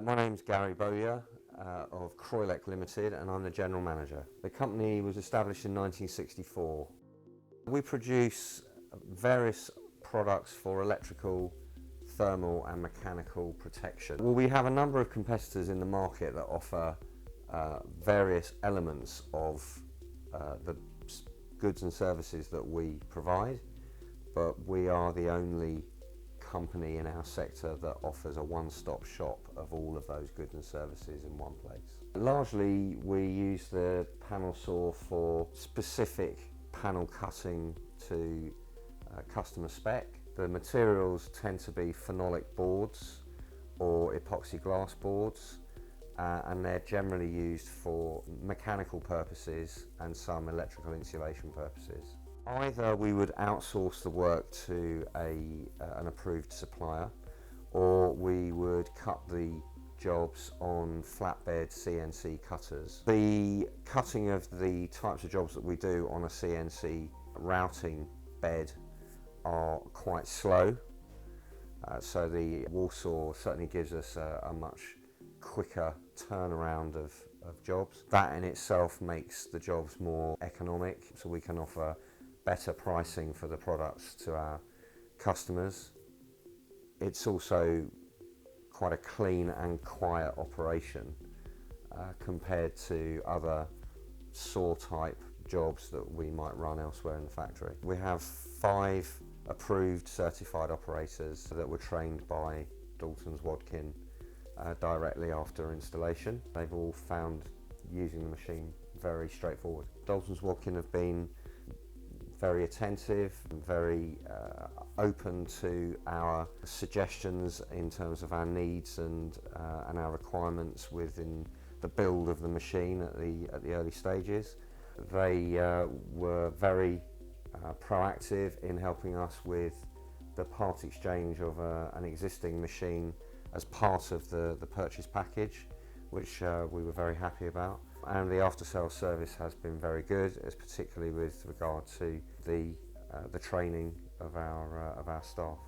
My name's Gary Bowyer of Croylec Limited, and I'm the General Manager. The company was established in 1964. We produce various products for electrical, thermal and mechanical protection. Well, we have a number of competitors in the market that offer various elements of the goods and services that we provide, but we are the only company in our sector that offers a one-stop shop of all of those goods and services in one place. Largely we use the panel saw for specific panel cutting to customer spec. The materials tend to be phenolic boards or epoxy glass boards, and they're generally used for mechanical purposes and some electrical insulation purposes. Either we would outsource the work to an approved supplier, or we would cut the jobs on flatbed CNC cutters. The cutting of the types of jobs that we do on a CNC routing bed are quite slow, so the wall saw certainly gives us a much quicker turnaround of jobs. That in itself makes the jobs more economic, so we can offer better pricing for the products to our customers. It's also quite a clean and quiet operation compared to other saw type jobs that we might run elsewhere in the factory. We have 5 approved certified operators that were trained by Daltons Wadkin directly after installation. They've all found using the machine very straightforward. Daltons Wadkin have been very attentive and very open to our suggestions in terms of our needs and our requirements within the build of the machine at the early stages. They were very proactive in helping us with the part exchange of an existing machine as part of the purchase package, which we were very happy about. And the after-sales service has been very good, particularly with regard to the training of our staff.